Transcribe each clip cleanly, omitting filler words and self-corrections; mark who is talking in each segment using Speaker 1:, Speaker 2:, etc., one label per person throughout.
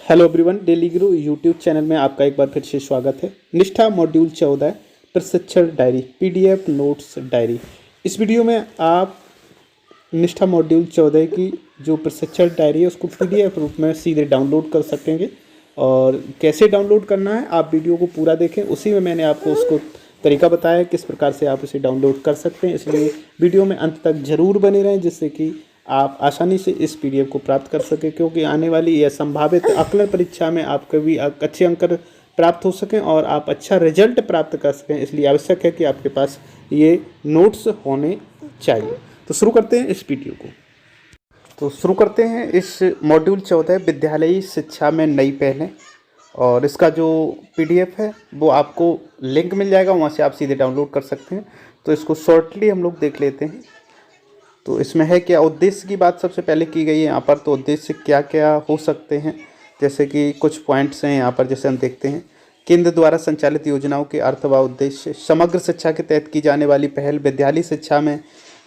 Speaker 1: Hello everyone, daily गुरु YouTube channel में आपका एक बार फिर से स्वागत है। निष्ठा मॉड्यूल 14 प्रशिक्षण डायरी पीडीएफ नोट्स डायरी। इस वीडियो में आप निष्ठा मॉड्यूल 14 की जो प्रशिक्षण डायरी है उसको पीडीएफ रूप में सीधे डाउनलोड कर सकेंगे। और कैसे डाउनलोड करना है आप वीडियो को पूरा देखें, उसी में मैंने आपको उसको तरीका बताया किस प्रकार से आप इसे डाउनलोड कर सकते हैं। इसलिए वीडियो में अंत तक जरूर बने रहें जिससे कि आप आसानी से इस पीडीएफ को प्राप्त कर सकें, क्योंकि आने वाली या संभावित आकलन परीक्षा में आपके भी अच्छे अंक प्राप्त हो सकें और आप अच्छा रिजल्ट प्राप्त कर सकें। इसलिए आवश्यक है कि आपके पास ये नोट्स होने चाहिए। तो शुरू करते हैं इस वीडियो को। तो शुरू करते हैं इस मॉड्यूल 14 विद्यालयी शिक्षा में नई पहलें। और इसका जो पीडीएफ है वो आपको लिंक मिल जाएगा, वहाँ से आप सीधे डाउनलोड कर सकते हैं। तो इसको शॉर्टली हम लोग देख लेते हैं। तो इसमें है क्या उद्देश्य की बात सबसे पहले की गई है यहाँ पर। तो उद्देश्य क्या क्या हो सकते हैं, जैसे कि कुछ पॉइंट्स हैं यहाँ पर, जैसे हम देखते हैं। केंद्र द्वारा संचालित योजनाओं के अर्थ व उद्देश्य, समग्र शिक्षा के तहत की जाने वाली पहल, विद्यालयी शिक्षा में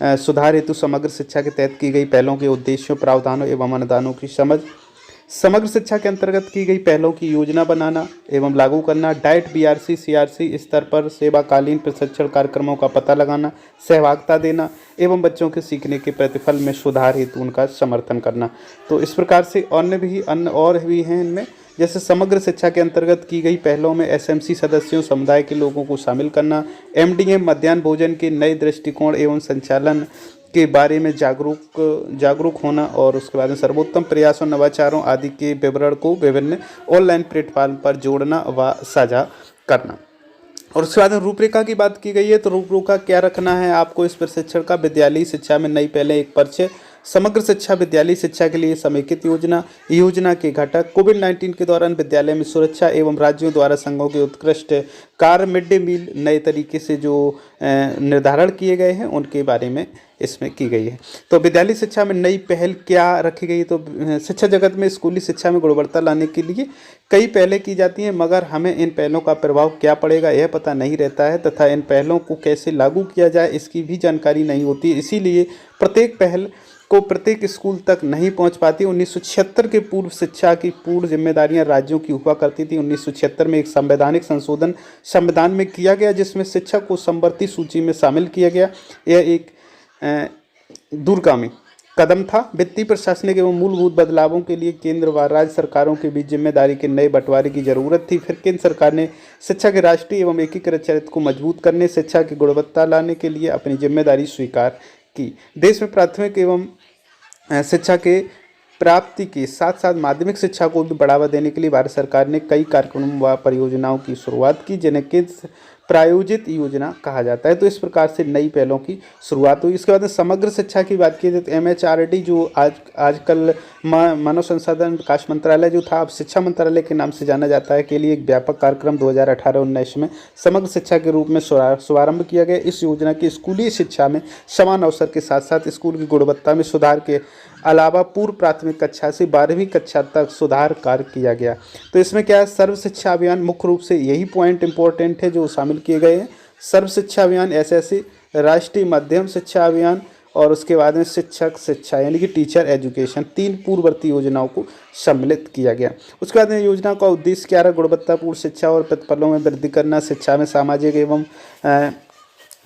Speaker 1: सुधार हेतु समग्र शिक्षा के तहत की गई पहलों के उद्देश्यों, प्रावधानों एवं अनुदानों की समझ, समग्र शिक्षा के अंतर्गत की गई पहलों की योजना बनाना एवं लागू करना, डाइट बीआरसी सीआरसी स्तर पर सेवाकालीन प्रशिक्षण कार्यक्रमों का पता लगाना, सहभागिता देना एवं बच्चों के सीखने के प्रतिफल में सुधार हेतु उनका समर्थन करना। तो इस प्रकार से अन्य और भी हैं इनमें, जैसे समग्र शिक्षा के अंतर्गत की गई पहलों में एसएमसी सदस्यों, समुदाय के लोगों को शामिल करना, एमडीएम मध्याह्न भोजन के नए दृष्टिकोण एवं संचालन के बारे में जागरूक होना, और उसके बाद में सर्वोत्तम प्रयासों, नवाचारों आदि के विवरण को विभिन्न ऑनलाइन प्लेटफॉर्म पर जोड़ना व साझा करना। और उसके बाद रूपरेखा की बात की गई है। तो रूपरेखा क्या रखना है आपको इस प्रशिक्षण का। विद्यालयी शिक्षा में नई पहलें एक परिचय, समग्र शिक्षा विद्यालयी शिक्षा के लिए समेकित योजना के घटक, कोविड-19 के दौरान विद्यालय में सुरक्षा एवं राज्यों द्वारा संघों के उत्कृष्ट कार्य, मिड डे मील नए तरीके से जो निर्धारण किए गए हैं उनके बारे में इसमें की गई है। तो विद्यालयी शिक्षा में नई पहल क्या रखी गई। तो शिक्षा जगत में स्कूली शिक्षा में गुणवत्ता लाने के लिए कई पहलें की जाती हैं, मगर हमें इन पहलों का प्रभाव क्या पड़ेगा यह पता नहीं रहता है, तथा इन पहलों को कैसे लागू किया जाए इसकी भी जानकारी नहीं होती। इसीलिए प्रत्येक पहल को प्रत्येक स्कूल तक नहीं पहुंच पाती। 1976 के पूर्व शिक्षा की पूर्ण जिम्मेदारियां राज्यों की हुआ करती थी। 1976 में एक संवैधानिक संशोधन संविधान में किया गया जिसमें शिक्षा को समवर्ती सूची में शामिल किया गया। यह एक दूरगामी कदम था। वित्तीय, प्रशासनिक एवं मूलभूत बदलावों के लिए केंद्र व राज्य सरकारों के बीच जिम्मेदारी के नए बंटवारे की जरूरत थी। फिर केंद्र सरकार ने शिक्षा के राष्ट्रीय एवं एकीकृत चरित्र को मजबूत करने, शिक्षा की गुणवत्ता लाने के लिए अपनी जिम्मेदारी स्वीकार की। देश में प्राथमिक एवं शिक्षा के प्राप्ति के साथ साथ माध्यमिक शिक्षा को भी बढ़ावा देने के लिए भारत सरकार ने कई कार्यक्रमों व परियोजनाओं की शुरुआत की, जिन्हें केंद्र प्रायोजित योजना कहा जाता है। तो इस प्रकार से नई पहलों की शुरुआत हुई। इसके बाद समग्र शिक्षा की बात की जाए तो एमएचआरडी जो आजकल मानव संसाधन विकास मंत्रालय जो था अब शिक्षा मंत्रालय के नाम से जाना जाता है, के लिए एक व्यापक कार्यक्रम 2018-19 में समग्र शिक्षा के रूप में शुभारंभ किया गया। इस योजना की स्कूली शिक्षा में समान अवसर के साथ साथ स्कूल की गुणवत्ता में सुधार के अलावा पूर्व प्राथमिक कक्षा से 12वीं कक्षा तक सुधार कार्य किया गया। तो इसमें क्या है, सर्व शिक्षा अभियान, मुख्य रूप से यही पॉइंट इंपॉर्टेंट है जो शामिल किए गए हैं। सर्व शिक्षा अभियान, एसएससी, राष्ट्रीय मध्यम शिक्षा अभियान, और उसके बाद में शिक्षक शिक्षा यानी कि टीचर एजुकेशन, 3 पूर्ववर्ती योजनाओं को सम्मिलित किया गया। उसके बाद में योजना का उद्देश्य क्या रहा, गुणवत्तापूर्ण शिक्षा और प्रतिफलों में वृद्धि करना, शिक्षा में सामाजिक एवं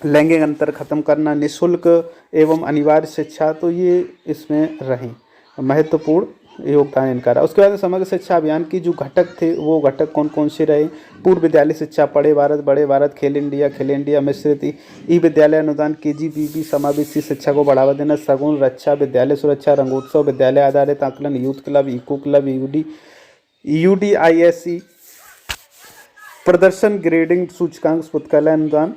Speaker 1: लैंगिक अंतर खत्म करना, निःशुल्क एवं अनिवार्य शिक्षा। तो ये इसमें रहे महत्वपूर्ण योगदान इनका रहा। उसके बाद समग्र शिक्षा अभियान की जो घटक थे वो घटक कौन कौन से रहे। पूर्व विद्यालय शिक्षा, पढ़े भारत, बड़े भारत, खेल इंडिया मिश्रित ई विद्यालय अनुदान, केजीबीवी, समावेशी शिक्षा को बढ़ावा देना, सगुन रक्षा, विद्यालय सुरक्षा, रंगोत्सव, विद्यालय आधारित आकलन, youth club, eco club, UDISE, प्रदर्शन ग्रेडिंग सूचकांक, पुस्तकालय अनुदान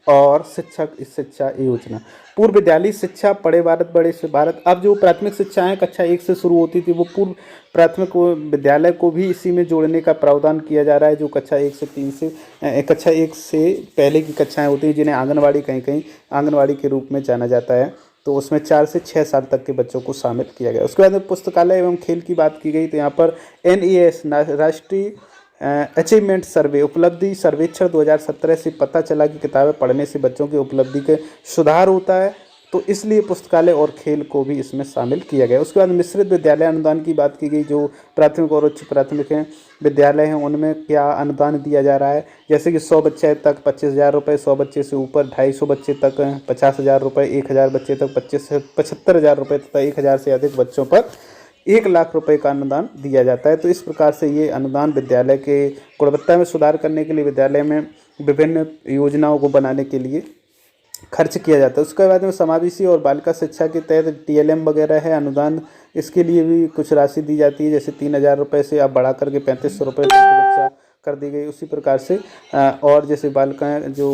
Speaker 1: और शिक्षक शिक्षा योजना। पूर्व विद्यालय शिक्षा, पढ़े भारत, बड़े से भारत। अब जो प्राथमिक शिक्षाएं कक्षा 1 से शुरू होती थी वो पूर्व प्राथमिक विद्यालय को भी इसी में जोड़ने का प्रावधान किया जा रहा है। जो कक्षा 1 से 3 से कक्षा 1 से पहले की कक्षाएं होती हैं जिन्हें आंगनवाड़ी कहीं आंगनवाड़ी के रूप में जाना जाता है, तो उसमें 4 से 6 साल तक के बच्चों को शामिल किया गया। उसके बाद में पुस्तकालय एवं खेल की बात की गई तो यहाँ पर NES राष्ट्रीय अचीवमेंट सर्वे उपलब्धि सर्वेक्षण 2017 से पता चला कि किताबें पढ़ने से बच्चों की उपलब्धि के सुधार होता है। तो इसलिए पुस्तकालय और खेल को भी इसमें शामिल किया गया। उसके बाद मिश्रित विद्यालय अनुदान की बात की गई। जो प्राथमिक और उच्च प्राथमिक हैं विद्यालय हैं उनमें क्या अनुदान दिया जा रहा है, जैसे कि 100 बच्चे तक 25,000 रुपये, 100 बच्चे से ऊपर 250 बच्चे तक 50,000 रुपये, 1,000 बच्चे तक 25 से 75,000 रुपये तथा 1,000 से अधिक बच्चों पर 1,00,000 रुपये का अनुदान दिया जाता है। तो इस प्रकार से ये अनुदान विद्यालय के गुणवत्ता में सुधार करने के लिए, विद्यालय में विभिन्न योजनाओं को बनाने के लिए खर्च किया जाता है। उसके बाद में समावेशी और बालिका शिक्षा के तहत TLM वगैरह है अनुदान, इसके लिए भी कुछ राशि दी जाती है, जैसे 3,000 रुपये से अब बढ़ा करके 3,500 रुपये प्रति बच्चा कर दी गई। उसी प्रकार से और जैसे बालिकाएँ जो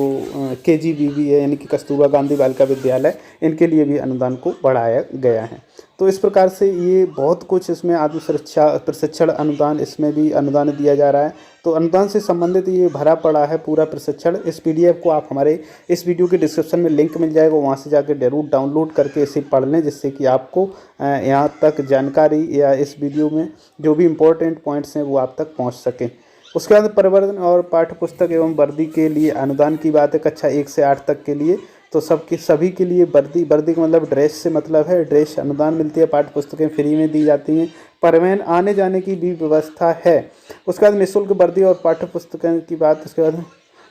Speaker 1: KGBV है यानी कि कस्तूरबा गांधी बालिका विद्यालय, इनके लिए भी अनुदान को बढ़ाया गया है। तो इस प्रकार से ये बहुत कुछ इसमें आत्म सुरक्षा प्रशिक्षण अनुदान, इसमें भी अनुदान दिया जा रहा है। तो अनुदान से संबंधित ये भरा पड़ा है पूरा प्रशिक्षण। इस PDF को आप हमारे इस वीडियो के डिस्क्रिप्शन में लिंक मिल जाएगा, वहाँ से जाकर जरूर डाउनलोड करके इसे पढ़ लें, जिससे कि आपको यहाँ तक जानकारी या इस वीडियो में जो भी इम्पोर्टेंट पॉइंट्स हैं वो आप तक पहुँच सकें। उसके बाद परिवर्तन और पाठ्य पुस्तक एवं वर्दी के लिए अनुदान की बात है। कक्षा 1 से 8 तक के लिए तो सभी के लिए वर्दी का मतलब ड्रेस से मतलब है, ड्रेस अनुदान मिलती है, पाठ्य पुस्तकें फ्री में दी जाती हैं, परिवहन आने जाने की भी व्यवस्था है। उसके बाद निःशुल्क वर्दी और पाठ्य पुस्तकें की बात, उसके बाद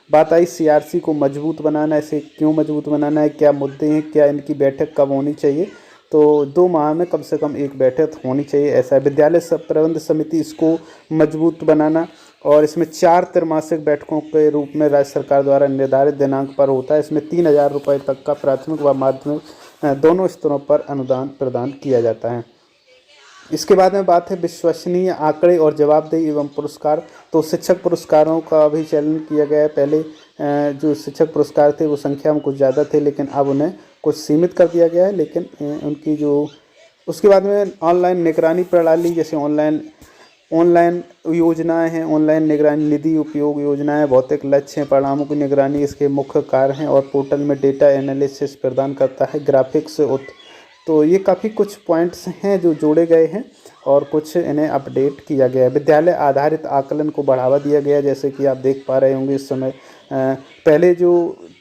Speaker 1: बात आई CRC को मजबूत बनाना, इसे क्यों मजबूत बनाना है, क्या मुद्दे हैं, क्या इनकी बैठक कब होनी चाहिए। तो 2 माह में कम से कम एक बैठक होनी चाहिए, ऐसा है। विद्यालय प्रबंध समिति इसको मजबूत बनाना, और इसमें 4 त्रैमासिक बैठकों के रूप में राज्य सरकार द्वारा निर्धारित दिनांक पर होता है। इसमें 3,000 रुपये तक का प्राथमिक व माध्यमिक दोनों स्तरों पर अनुदान प्रदान किया जाता है। इसके बाद में बात है विश्वसनीय आंकड़े और जवाबदेही एवं पुरस्कार। तो शिक्षक पुरस्कारों का भी चयन किया गया है। पहले जो शिक्षक पुरस्कार थे वो संख्या में कुछ ज़्यादा थे, लेकिन अब उन्हें कुछ सीमित कर दिया गया है। लेकिन उनकी जो उसके बाद में ऑनलाइन निगरानी प्रणाली, जैसे ऑनलाइन योजनाएं हैं, ऑनलाइन निगरानी निधि उपयोग योजनाएं, भौतिक लक्ष्य परिणामों की निगरानी इसके मुख्य कार्य हैं, और पोर्टल में डेटा एनालिसिस प्रदान करता है, ग्राफिक्स। तो ये काफ़ी कुछ पॉइंट्स हैं जो जोड़े गए हैं और कुछ इन्हें अपडेट किया गया है। विद्यालय आधारित आकलन को बढ़ावा दिया गया, जैसे कि आप देख पा रहे होंगे इस समय। पहले जो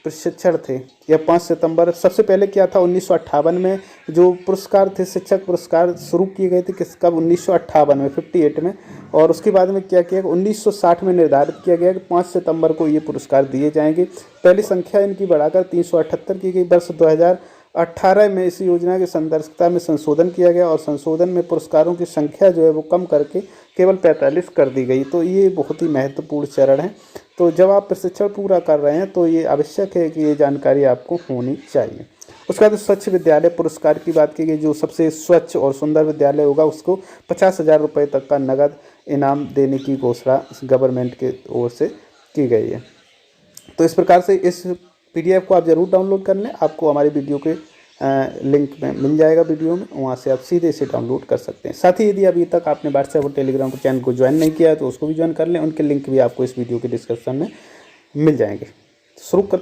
Speaker 1: प्रशिक्षण थे या 5 सितंबर सबसे पहले क्या था, 1958 में जो पुरस्कार थे, शिक्षक पुरस्कार शुरू किए गए थे कब 1958 में 58 में, और उसके बाद में क्या किया 1960 में निर्धारित किया गया कि 5 सितंबर को ये पुरस्कार दिए जाएंगे। पहली संख्या इनकी बढ़ाकर 378 की गई। वर्ष 2018 में इस योजना की संदर्भिता में संशोधन किया गया, और संशोधन में पुरस्कारों की संख्या जो है वो कम करके केवल 45 कर दी गई। तो ये बहुत ही महत्वपूर्ण चरण है। तो जब आप प्रशिक्षण पूरा कर रहे हैं तो ये आवश्यक है कि ये जानकारी आपको होनी चाहिए। उसके बाद स्वच्छ विद्यालय पुरस्कार की बात की गई। जो सबसे स्वच्छ और सुंदर विद्यालय होगा उसको 50,000 रुपये तक का नगद इनाम देने की घोषणा गवर्नमेंट के ओर से की गई है। तो इस प्रकार से इस PDF को आप ज़रूर डाउनलोड कर लें, आपको हमारे वीडियो के लिंक में मिल जाएगा वीडियो में, वहाँ से आप सीधे इसे डाउनलोड कर सकते हैं। साथ ही यदि अभी तक आपने व्हाट्सएप और टेलीग्राम चैनल को ज्वाइन नहीं किया है तो उसको भी ज्वाइन कर लें, उनके लिंक भी आपको इस वीडियो के डिस्क्रिप्शन में मिल जाएंगे। शुरू कर